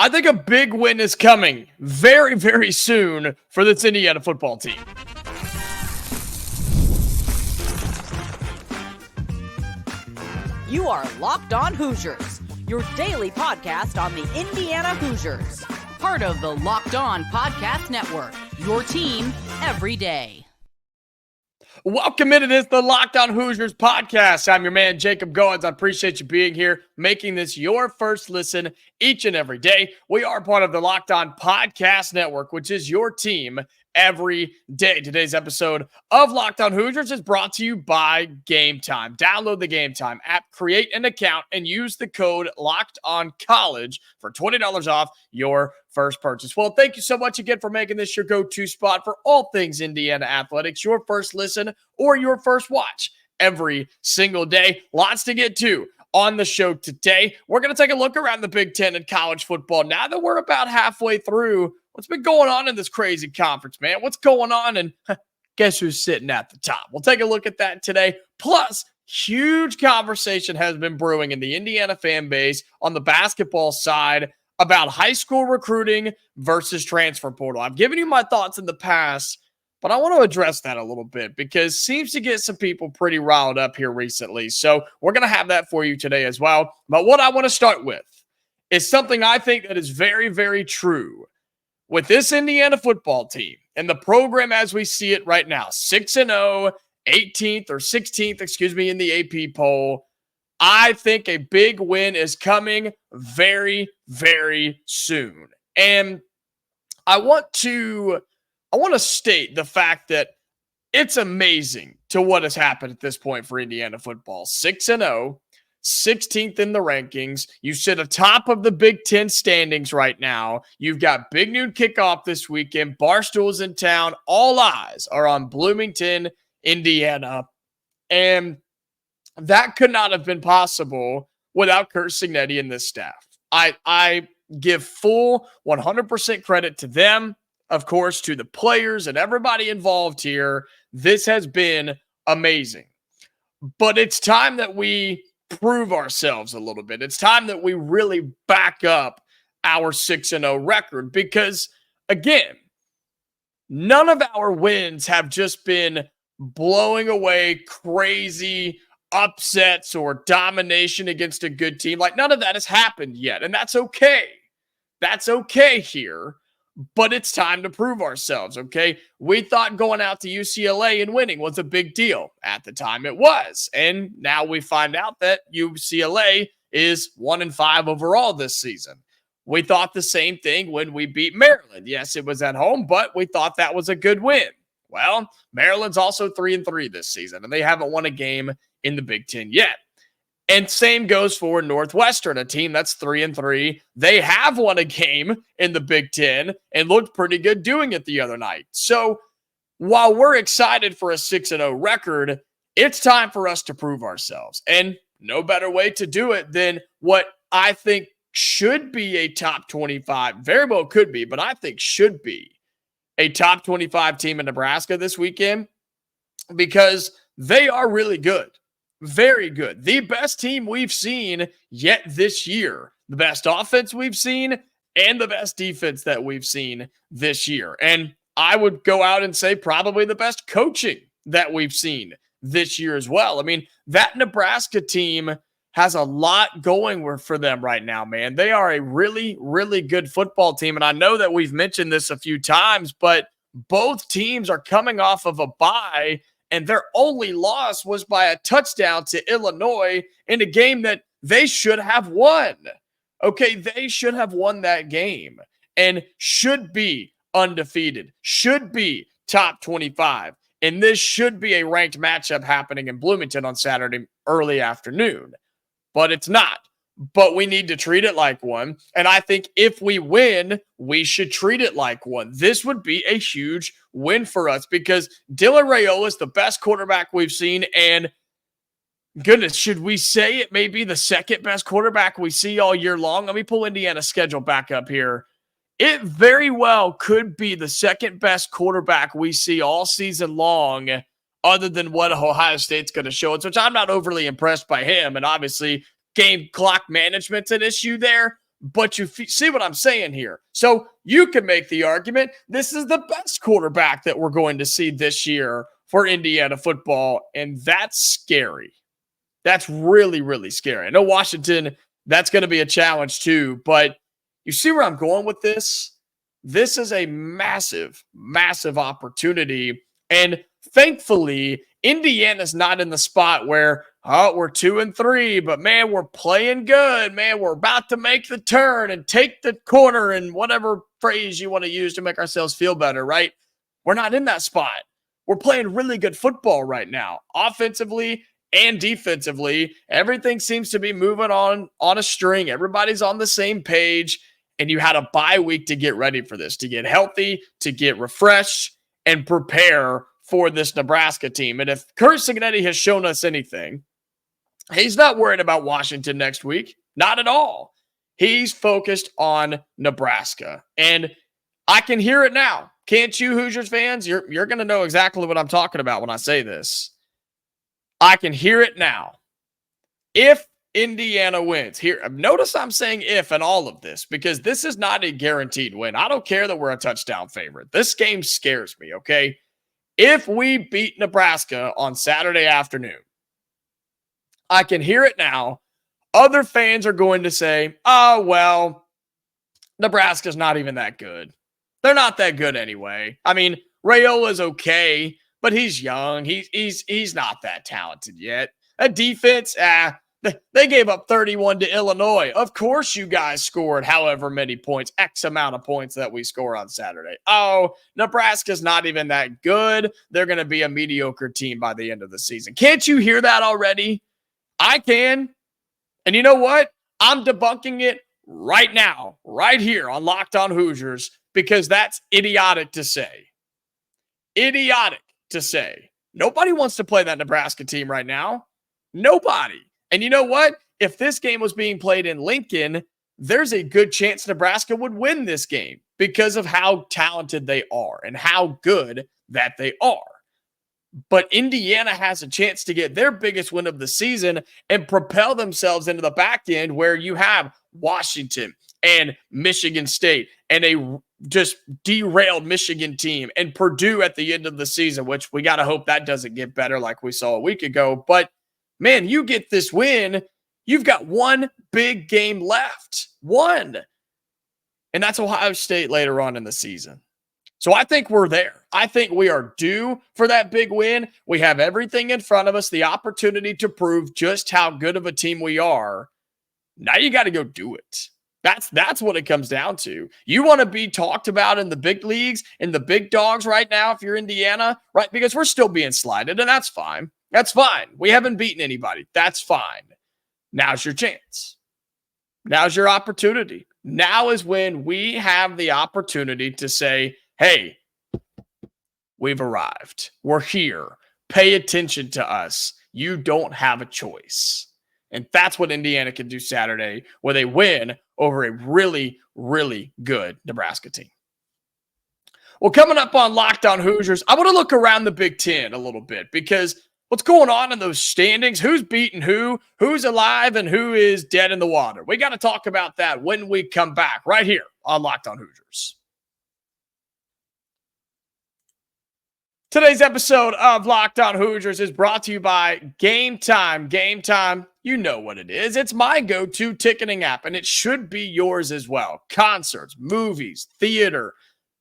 I think a big win is coming very, very soon for this Indiana football team. You are Locked On Hoosiers, your daily podcast on the Indiana Hoosiers. Part of the Locked On Podcast Network, your team every day. Welcome into this, the Locked On Hoosiers podcast. I'm your man, Jacob Goins. I appreciate you being here, making this your first listen each and every day. We are part of the Locked On Podcast Network, which is your team every day. Today's episode of Locked On Hoosiers is brought to you by Game Time. Download the Game Time app, create an account, and use the code LOCKEDONCollege for $20 off your first purchase. Well, thank you so much again for making this your go-to spot for all things Indiana athletics, your first listen or your first watch every single day. Lots to get to on the show today. We're going to take a look around the Big Ten and college football now that we're about halfway through. What's been going on in this crazy conference, man? What's going on? And guess who's sitting at the top? We'll take a look at that today. Plus, huge conversation has been brewing in the Indiana fan base on the basketball side about high school recruiting versus transfer portal. I've given you my thoughts in the past, but I want to address that a little bit because it seems to get some people pretty riled up here recently. So we're going to have that for you today as well. But what I want to start with is something I think that is very, very true. With this Indiana football team and the program as we see it right now, 6-0, 18th or 16th, in the AP poll, I think a big win is coming very, very soon. And I want to state the fact that it's amazing to what has happened at this point for Indiana football. 6-0. 16th in the rankings. You sit atop of the Big Ten standings right now. You've got big noon kickoff this weekend. Barstool's in town. All eyes are on Bloomington, Indiana. And that could not have been possible without Curt Cignetti and this staff. I give full 100% credit to them, of course, to the players and everybody involved here. This has been amazing. But it's time that we prove ourselves a little bit. It's time that we really back up our 6-0 record because, again, none of our wins have just been blowing away crazy upsets or domination against a good team. Like, none of that has happened yet, and that's okay. That's okay here, but it's time to prove ourselves, okay? We thought going out to UCLA and winning was a big deal. At the time, it was. And now we find out that UCLA is 1-5 overall this season. We thought the same thing when we beat Maryland. Yes, it was at home, but we thought that was a good win. Well, Maryland's also 3-3 this season, and they haven't won a game in the Big Ten yet. And same goes for Northwestern, a team that's 3-3. They have won a game in the Big Ten and looked pretty good doing it the other night. So while we're excited for a 6-0 record, it's time for us to prove ourselves. And no better way to do it than what I think should be a top 25, very well could be, but I think should be a top 25 team in Nebraska this weekend because they are really good. Very good. The best team we've seen yet this year. The best offense we've seen and the best defense that we've seen this year. And I would go out and say probably the best coaching that we've seen this year as well. I mean, that Nebraska team has a lot going for them right now, man. They are a really, really good football team. And I know that we've mentioned this a few times, but both teams are coming off of a bye. And their only loss was by a touchdown to Illinois in a game that they should have won. Okay, they should have won that game and should be undefeated, should be top 25. And this should be a ranked matchup happening in Bloomington on Saturday early afternoon. But it's not. But we need to treat it like one. And I think if we win, we should treat it like one. This would be a huge win for us because Dylan Raiola is the best quarterback we've seen. And goodness, should we say it may be the second best quarterback we see all year long? Let me pull Indiana's schedule back up here. It very well could be the second best quarterback we see all season long, other than what Ohio State's going to show us, which I'm not overly impressed by him. And obviously, game clock management's an issue there. But you see what I'm saying here. So you could make the argument this is the best quarterback that we're going to see this year for Indiana football, and that's scary. That's really, really scary. I know Washington, that's going to be a challenge too, but you see where I'm going with this? This is a massive, massive opportunity. And thankfully, Indiana's not in the spot where, oh, we're 2-3, but man, we're playing good. Man, we're about to make the turn and take the corner, and whatever phrase you want to use to make ourselves feel better, right? We're not in that spot. We're playing really good football right now, offensively and defensively. Everything seems to be moving on a string. Everybody's on the same page, and you had a bye week to get ready for this, to get healthy, to get refreshed, and prepare for this Nebraska team. And if Kurt Cignetti has shown us anything, he's not worried about Washington next week. Not at all. He's focused on Nebraska. And I can hear it now. Can't you, Hoosiers fans? You're going to know exactly what I'm talking about when I say this. I can hear it now. If Indiana wins, here, notice I'm saying if in all of this, because this is not a guaranteed win. I don't care that we're a touchdown favorite. This game scares me, okay? If we beat Nebraska on Saturday afternoon, I can hear it now. Other fans are going to say, oh, well, Nebraska's not even that good. They're not that good anyway. I mean, Rayola's okay, but he's young. He's not that talented yet. A defense, they gave up 31 to Illinois. Of course you guys scored however many points, X amount of points that we score on Saturday. Oh, Nebraska's not even that good. They're going to be a mediocre team by the end of the season. Can't you hear that already? I can. And you know what? I'm debunking it right now, right here on Locked On Hoosiers, because that's idiotic to say. Idiotic to say. Nobody wants to play that Nebraska team right now. Nobody. And you know what? If this game was being played in Lincoln, there's a good chance Nebraska would win this game because of how talented they are and how good that they are. But Indiana has a chance to get their biggest win of the season and propel themselves into the back end where you have Washington and Michigan State and a just derailed Michigan team and Purdue at the end of the season, which we got to hope that doesn't get better like we saw a week ago. But man, you get this win, you've got one big game left. One. And that's Ohio State later on in the season. So I think we're there. I think we are due for that big win. We have everything in front of us, the opportunity to prove just how good of a team we are. Now you got to go do it. That's what it comes down to. You want to be talked about in the big leagues, in the big dogs right now if you're Indiana, right? Because we're still being slighted, and that's fine. That's fine. We haven't beaten anybody. That's fine. Now's your chance. Now's your opportunity. Now is when we have the opportunity to say, hey, we've arrived. We're here. Pay attention to us. You don't have a choice. And that's what Indiana can do Saturday, where they win over a really, really good Nebraska team. Well, coming up on Locked On Hoosiers, I want to look around the Big Ten a little bit because what's going on in those standings? Who's beating who? Who's alive and who is dead in the water? We got to talk about that when we come back right here on Locked On Hoosiers. Today's episode of Locked On Hoosiers is brought to you by Game Time. Game Time, you know what it is. It's my go-to ticketing app, and it should be yours as well. Concerts, movies, theater,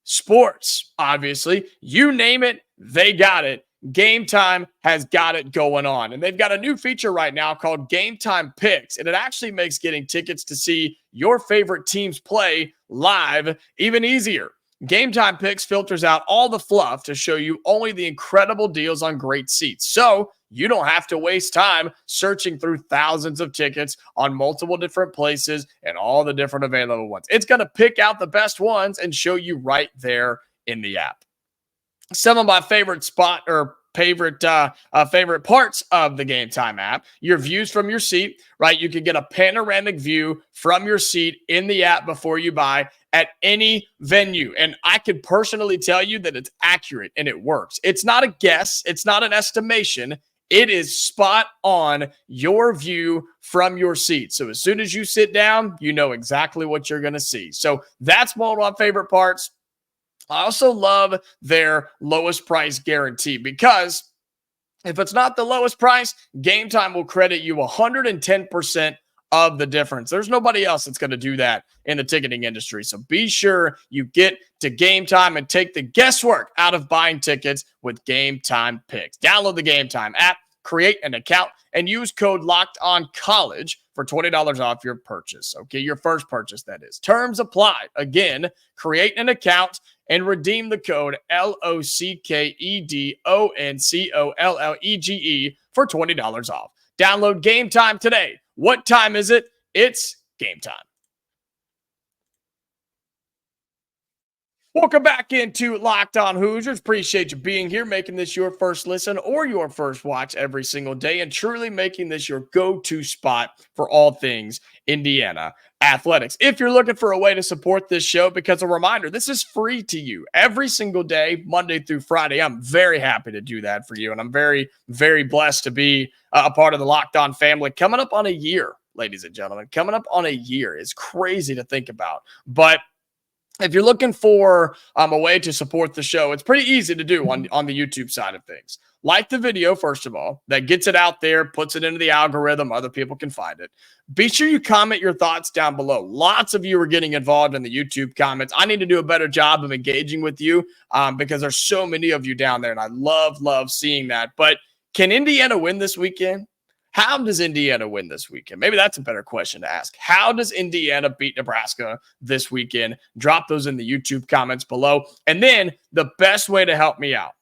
sports, obviously. You name it, they got it. Game Time has got it going on. And they've got a new feature right now called Game Time Picks, and it actually makes getting tickets to see your favorite teams play live even easier. Game Time Picks filters out all the fluff to show you only the incredible deals on great seats. So you don't have to waste time searching through thousands of tickets on multiple different places and all the different available ones. It's going to pick out the best ones and show you right there in the app. Some of my favorite favorite parts of the Game Time app, your views from your seat, right? You can get a panoramic view from your seat in the app before you buy at any venue. And I can personally tell you that it's accurate and it works. It's not a guess. It's not an estimation. It is spot on your view from your seat. So as soon as you sit down, you know exactly what you're going to see. So that's one of my favorite parts. I also love their lowest price guarantee because if it's not the lowest price, Game Time will credit you 110% of the difference. There's nobody else that's going to do that in the ticketing industry. So be sure you get to Game Time and take the guesswork out of buying tickets with Game Time Picks. Download the Game Time app, create an account, and use code LOCKEDONCollege for $20 off your purchase. Okay, your first purchase, that is. Terms apply. Again, create an account and redeem the code LOCKEDONCOLLEGE for $20 off. Download Game Time today. What time is it? It's game time. Welcome back into Locked On Hoosiers. Appreciate you being here, making this your first listen or your first watch every single day, and truly making this your go-to spot for all things Indiana athletics. If you're looking for a way to support this show, because a reminder, this is free to you every single day, Monday through Friday. I'm very happy to do that for you, and I'm very, very blessed to be a part of the Locked On family. Coming up on a year, ladies and gentlemen, coming up on a year is crazy to think about, but if you're looking for a way to support the show, it's pretty easy to do on the YouTube side of things. Like the video, first of all, that gets it out there, puts it into the algorithm, other people can find it. Be sure you comment your thoughts down below. Lots of you are getting involved in the YouTube comments. I need to do a better job of engaging with you because there's so many of you down there, and I love seeing that. But can Indiana win this weekend? How does Indiana win this weekend? Maybe that's a better question to ask. How does Indiana beat Nebraska this weekend? Drop those in the YouTube comments below. And then the best way to help me out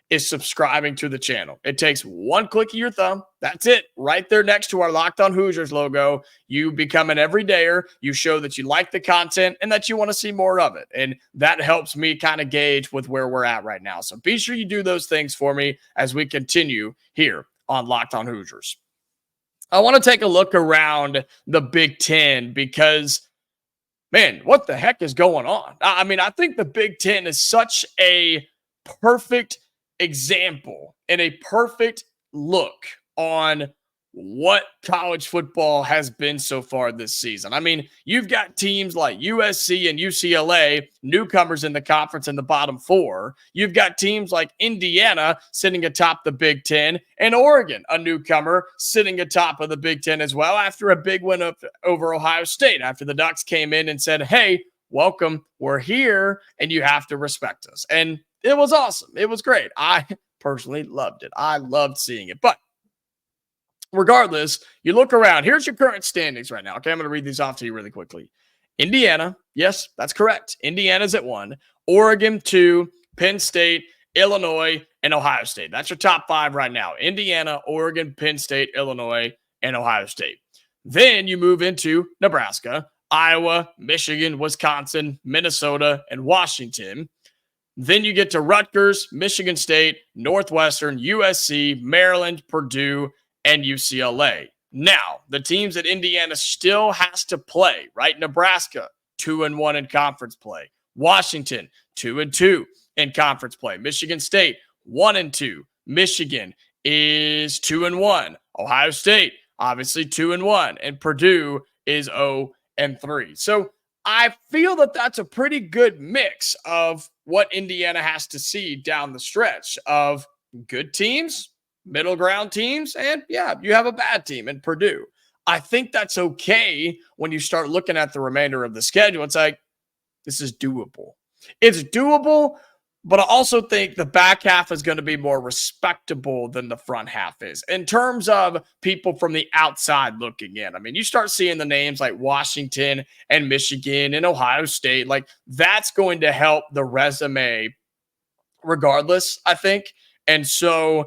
is subscribing to the channel. It takes one click of your thumb. That's it. Right there next to our Locked On Hoosiers logo. You become an everydayer. You show that you like the content and that you want to see more of it. And that helps me kind of gauge with where we're at right now. So be sure you do those things for me as we continue here on Locked On Hoosiers. I want to take a look around the Big Ten because, man, what the heck is going on? I mean, I think the Big Ten is such a perfect example and a perfect look on what college football has been so far this season. I mean, you've got teams like USC and UCLA, newcomers in the conference in the bottom four. You've got teams like Indiana sitting atop the Big Ten, and Oregon, a newcomer, sitting atop of the Big Ten as well after a big win over Ohio State, after the Ducks came in and said, hey, welcome, we're here, and you have to respect us. And it was awesome. It was great. I personally loved it. I loved seeing it. But regardless, you look around. Here's your current standings right now. Okay, I'm going to read these off to you really quickly. Indiana, yes, that's correct. Indiana's at 1. Oregon 2, Penn State, Illinois, and Ohio State. That's your top 5 right now. Indiana, Oregon, Penn State, Illinois, and Ohio State. Then you move into Nebraska, Iowa, Michigan, Wisconsin, Minnesota, and Washington. Then you get to Rutgers, Michigan State, Northwestern, USC, Maryland, Purdue, and UCLA. Now, the teams that Indiana still has to play, right? Nebraska, 2-1 in conference play. Washington, 2-2 in conference play. Michigan State, 1-2. Michigan is 2-1. Ohio State, obviously 2-1. And Purdue is 0-3. So I feel that that's a pretty good mix of what Indiana has to see down the stretch of good teams, middle ground teams, and yeah, you have a bad team in Purdue. I think that's okay when you start looking at the remainder of the schedule. It's like, this is doable. It's doable, but I also think the back half is going to be more respectable than the front half is in terms of people from the outside looking in. I mean, you start seeing the names like Washington and Michigan and Ohio State. Like, that's going to help the resume regardless, I think. And so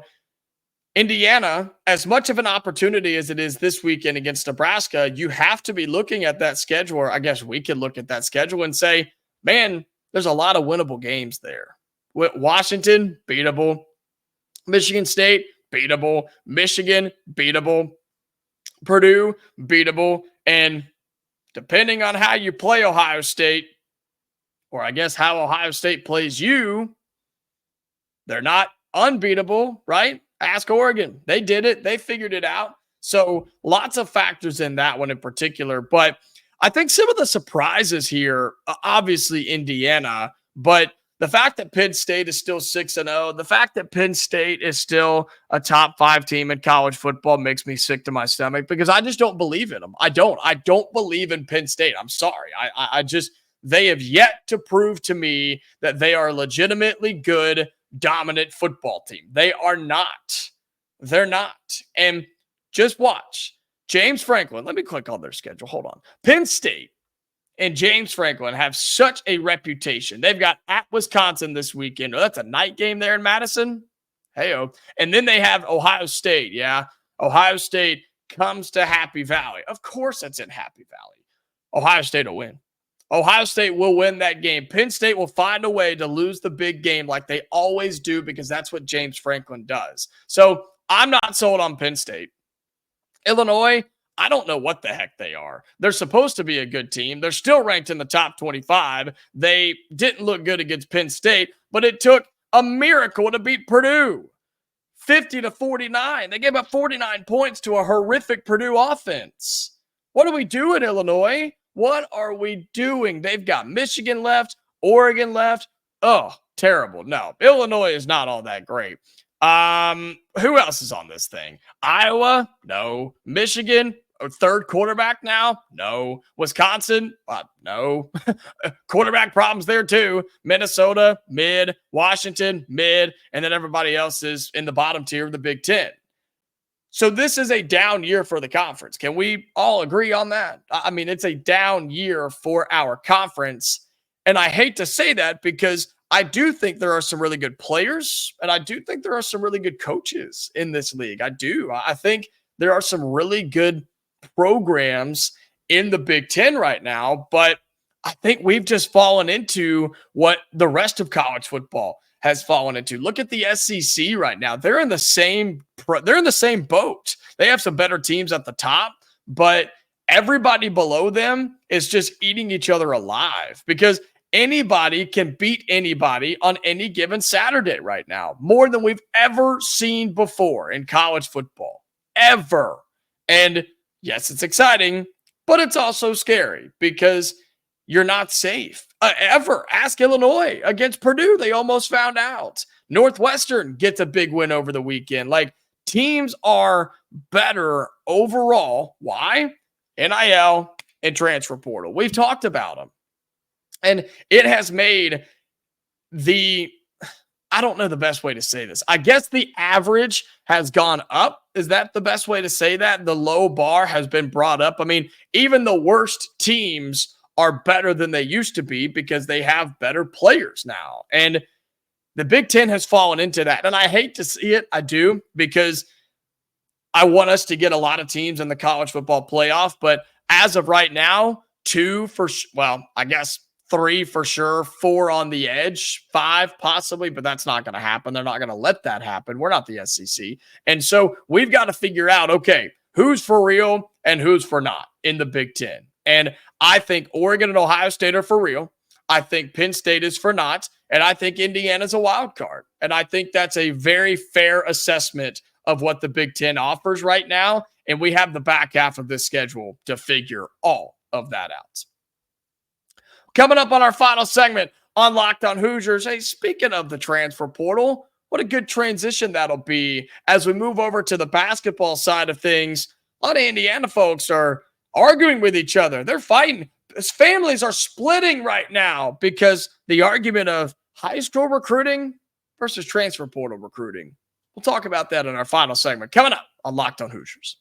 Indiana, as much of an opportunity as it is this weekend against Nebraska, you have to be looking at that schedule, or I guess we can look at that schedule and say, man, there's a lot of winnable games there. With Washington, beatable. Michigan State, beatable. Michigan, beatable. Purdue, beatable. And depending on how you play Ohio State, or I guess how Ohio State plays you, they're not unbeatable, right? Ask Oregon. They did it. They figured it out. So lots of factors in that one in particular. But I think some of the surprises here, obviously Indiana, but the fact that Penn State is still 6-0, the fact that Penn State is still a top 5 team in college football makes me sick to my stomach because I just don't believe in them. I don't believe in Penn State. I'm sorry. They have yet to prove to me that they are a legitimately good, dominant football team. They are not. They're not. And just watch. James Franklin. Let me click on their schedule. Hold on. Penn State and James Franklin have such a reputation. They've got at Wisconsin this weekend. Oh, that's a night game there in Madison. Hey-oh. And then they have Ohio State. Yeah. Ohio State comes to Happy Valley. Of course it's in Happy Valley. Ohio State will win. Ohio State will win that game. Penn State will find a way to lose the big game like they always do because that's what James Franklin does. So I'm not sold on Penn State. Illinois, I don't know what the heck they are. They're supposed to be a good team. They're still ranked in the top 25. They didn't look good against Penn State, but it took a miracle to beat Purdue. 50-49. They gave up 49 points to a horrific Purdue offense. What are we doing, Illinois? What are we doing? They've got Michigan left, Oregon left. Oh, terrible. No, Illinois is not all that great. Who else is on this thing? Iowa? No. Michigan? Third quarterback now? No. Wisconsin? No. Quarterback problems there too. Minnesota? Mid. Washington? Mid. And then everybody else is in the bottom tier of the Big Ten. So this is a down year for the conference. Can we all agree on that? I mean, it's a down year for our conference. And I hate to say that because I do think there are some really good players, and I do think there are some really good coaches in this league. I do. I think there are some really good programs in the Big Ten right now, but I think we've just fallen into what the rest of college football has fallen into. Look at the SEC right now. They're in the same boat. They have some better teams at the top, but everybody below them is just eating each other alive because anybody can beat anybody on any given Saturday right now, more than we've ever seen before in college football, ever. And yes, it's exciting, but it's also scary because you're not safe. Ever. Ask Illinois against Purdue. They almost found out. Northwestern gets a big win over the weekend. Like, teams are better overall. Why? NIL and transfer portal. We've talked about them. And it has made I don't know the best way to say this. I guess the average has gone up. Is that the best way to say that? The low bar has been brought up. I mean, even the worst teams are better than they used to be because they have better players now. And the Big Ten has fallen into that. And I hate to see it. I do, because I want us to get a lot of teams in the college football playoff. But as of right now, 3 for sure, 4 on the edge, 5 possibly, but that's not going to happen. They're not going to let that happen. We're not the SEC. And so we've got to figure out, okay, who's for real and who's for not in the Big Ten. And I think Oregon and Ohio State are for real. I think Penn State is for not. And I think Indiana's a wild card. And I think that's a very fair assessment of what the Big Ten offers right now. And we have the back half of this schedule to figure all of that out. Coming up on our final segment on Locked On Hoosiers. Hey, speaking of the transfer portal, what a good transition that'll be as we move over to the basketball side of things. A lot of Indiana folks are arguing with each other. They're fighting. Families are splitting right now because the argument of high school recruiting versus transfer portal recruiting. We'll talk about that in our final segment coming up on Locked On Hoosiers.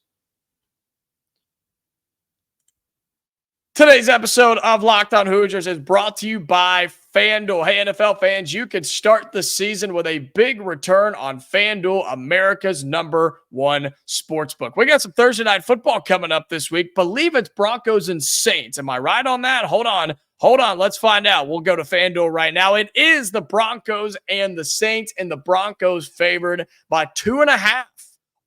Today's episode of Locked On Hoosiers is brought to you by FanDuel. Hey, NFL fans, you can start the season with a big return on FanDuel, America's #1 sportsbook. We got some Thursday night football coming up this week. Believe it's Broncos and Saints. Am I right on that? Hold on. Let's find out. We'll go to FanDuel right now. It is the Broncos and the Saints, and the Broncos favored by 2.5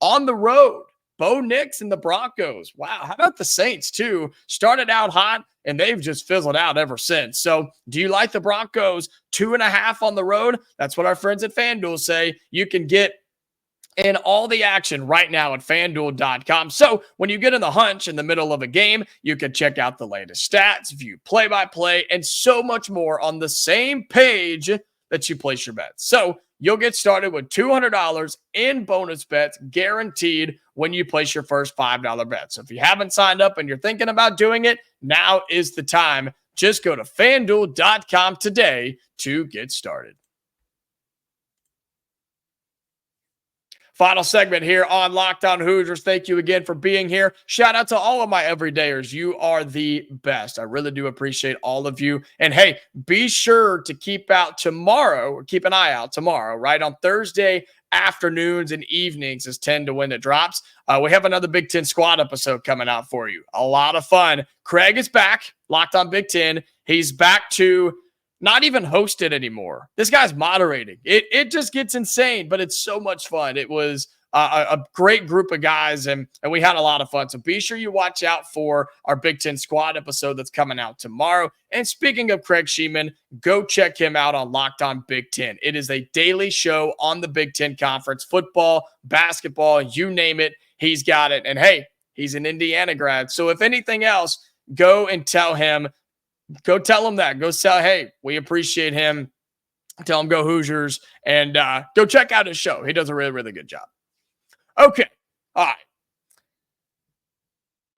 on the road. Bo Nix and the Broncos. Wow. How about the Saints, too? Started out hot, and they've just fizzled out ever since. So do you like the Broncos 2.5 on the road? That's what our friends at FanDuel say. You can get and all the action right now at FanDuel.com. So when you get in the hunch in the middle of a game, you can check out the latest stats, view play-by-play, and so much more on the same page that you place your bets. So you'll get started with $200 in bonus bets guaranteed when you place your first $5 bet. So if you haven't signed up and you're thinking about doing it, now is the time. Just go to FanDuel.com today to get started. Final segment here on Locked On Hoosiers. Thank you again for being here. Shout out to all of my everydayers. You are the best. I really do appreciate all of you. And hey, be sure to keep an eye out tomorrow, right? On Thursday afternoons and evenings is 10 to Win it drops. We have another Big Ten squad episode coming out for you. A lot of fun. Craig is back, Locked On Big Ten. He's back to not even hosted anymore. This guy's moderating. It just gets insane, but it's so much fun. It was a great group of guys, and we had a lot of fun. So be sure you watch out for our Big Ten squad episode that's coming out tomorrow. And speaking of Craig Sheeman, go check him out on Locked On Big Ten. It is a daily show on the Big Ten Conference, football, basketball, you name it, he's got it. And hey, he's an Indiana grad. So if anything else, go and tell him. Go tell him that. Go tell, hey, we appreciate him. Tell him go Hoosiers, and go check out his show. He does a really, really good job. Okay. All right.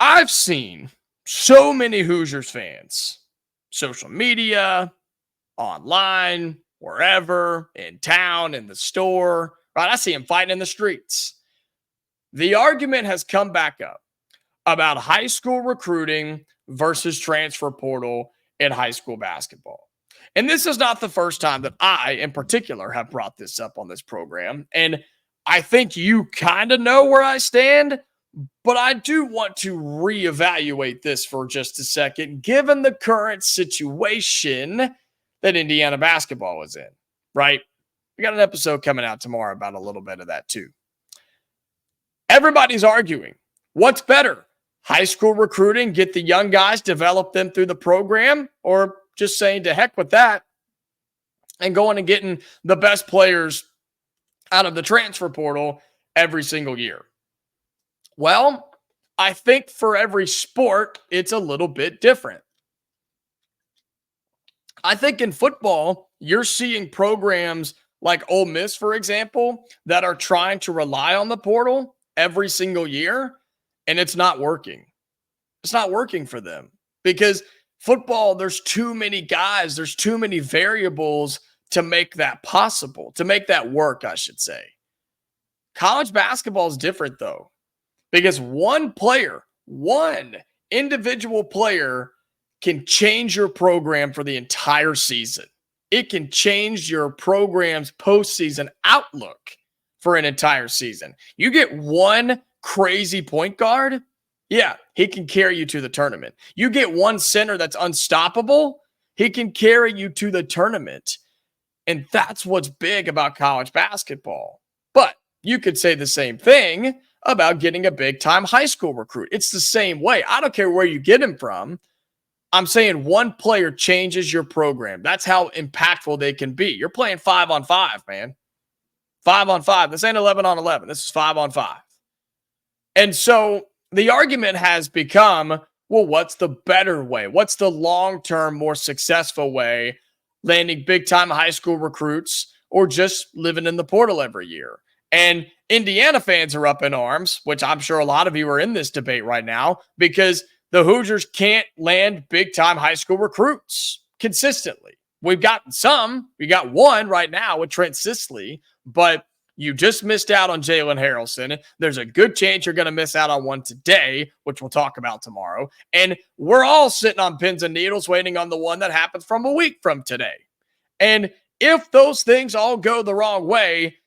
I've seen so many Hoosiers fans, social media, online, wherever, in town, in the store, right? I see them fighting in the streets. The argument has come back up about high school recruiting versus transfer portal in high school basketball. And this is not the first time that I, in particular, have brought this up on this program. And I think you kind of know where I stand, but I do want to reevaluate this for just a second, given the current situation that Indiana basketball is in, right? We got an episode coming out tomorrow about a little bit of that too. Everybody's arguing, what's better? High school recruiting, get the young guys, develop them through the program, or just saying to heck with that and going and getting the best players out of the transfer portal every single year? Well, I think for every sport, it's a little bit different. I think in football, you're seeing programs like Ole Miss, for example, that are trying to rely on the portal every single year. And it's not working. It's not working for them because football, there's too many guys, there's too many variables to make that possible, to make that work, I should say. College basketball is different, though, because one individual player can change your program for the entire season. It can change your program's postseason outlook for an entire season. You get one crazy point guard, yeah, he can carry you to the tournament. You get one center that's unstoppable, he can carry you to the tournament. And that's what's big about college basketball. But you could say the same thing about getting a big-time high school recruit. It's the same way. I don't care where you get him from. I'm saying one player changes your program. That's how impactful they can be. You're playing 5-on-5, man. 5-on-5. This ain't 11-on-11. This is 5-on-5. And so the argument has become, well, what's the better way? What's the long-term, more successful way? Landing big-time high school recruits or just living in the portal every year? And Indiana fans are up in arms, which I'm sure a lot of you are in this debate right now, because the Hoosiers can't land big-time high school recruits consistently. We've gotten some. We got one right now with Trent Sisley, but you just missed out on Jalen Harrelson. There's a good chance you're going to miss out on one today, which we'll talk about tomorrow. And we're all sitting on pins and needles waiting on the one that happens from a week from today. And if those things all go the wrong way,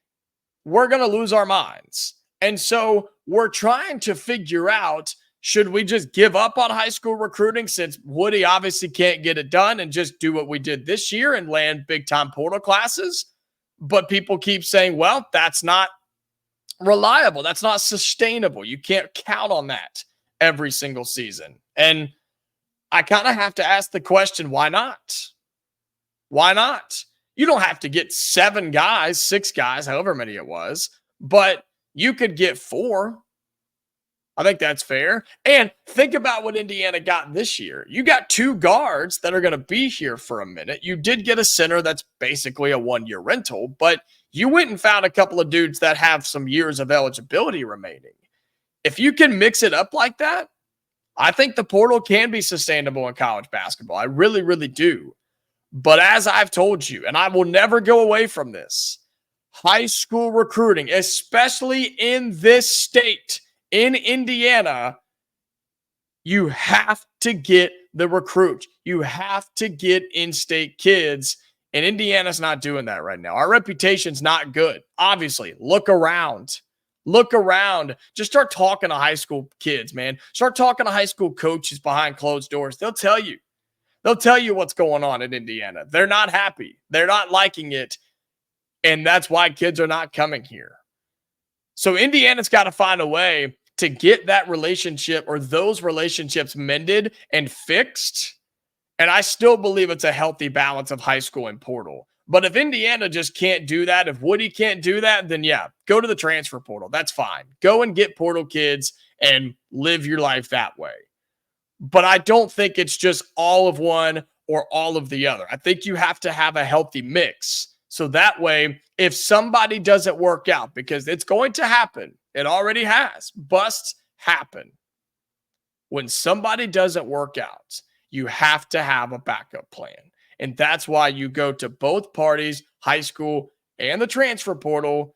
we're going to lose our minds. And so we're trying to figure out, should we just give up on high school recruiting since Woody obviously can't get it done and just do what we did this year and land big-time portal classes? But people keep saying, well, that's not reliable. That's not sustainable. You can't count on that every single season. And I kind of have to ask the question, why not? Why not? You don't have to get 7 guys, 6 guys, however many it was, but You could get 4. I think that's fair. And think about what Indiana got this year. You got 2 guards that are going to be here for a minute. You did get a center that's basically a 1-year rental, but you went and found a couple of dudes that have some years of eligibility remaining. If you can mix it up like that, I think the portal can be sustainable in college basketball. I really, really do. But as I've told you, and I will never go away from this, high school recruiting, especially in this state, in Indiana, you have to get the recruit. You have to get in-state kids, and Indiana's not doing that right now. Our reputation's not good. Obviously, look around. Look around. Just start talking to high school kids, man. Start talking to high school coaches behind closed doors. They'll tell you. They'll tell you what's going on in Indiana. They're not happy. They're not liking it, and that's why kids are not coming here. So Indiana's got to find a way to get that relationship or those relationships mended and fixed. And I still believe it's a healthy balance of high school and portal. But if Indiana just can't do that, if Woody can't do that, then yeah, go to the transfer portal. That's fine. Go and get portal kids and live your life that way. But I don't think it's just all of one or all of the other. I think you have to have a healthy mix. So that way, if somebody doesn't work out, because it's going to happen, it already has. Busts happen. When somebody doesn't work out, you have to have a backup plan. And that's why you go to both parties, high school and the transfer portal.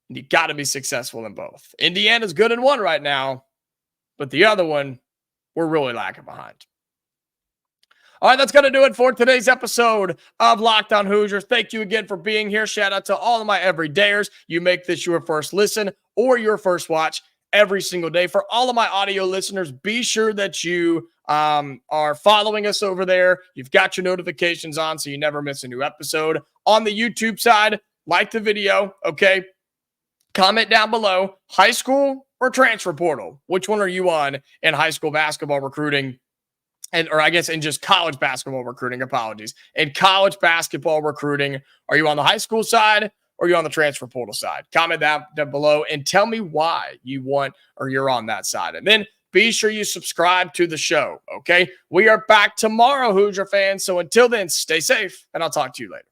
And you got to be successful in both. Indiana's good in one right now, but the other one, we're really lagging behind. All right, that's going to do it for today's episode of Locked On Hoosiers. Thank you again for being here. Shout out to all of my everydayers. You make this your first listen or your first watch every single day. For all of my audio listeners, be sure that you are following us over there. You've got your notifications on so you never miss a new episode. On the YouTube side, like the video, okay? Comment down below, high school or transfer portal? Which one are you on in high school basketball recruiting? Or I guess in just college basketball recruiting, apologies. In college basketball recruiting, are you on the high school side or are you on the transfer portal side? Comment that down below and tell me why you want or you're on that side. And then be sure you subscribe to the show, okay? We are back tomorrow, Hoosier fans. So until then, stay safe, and I'll talk to you later.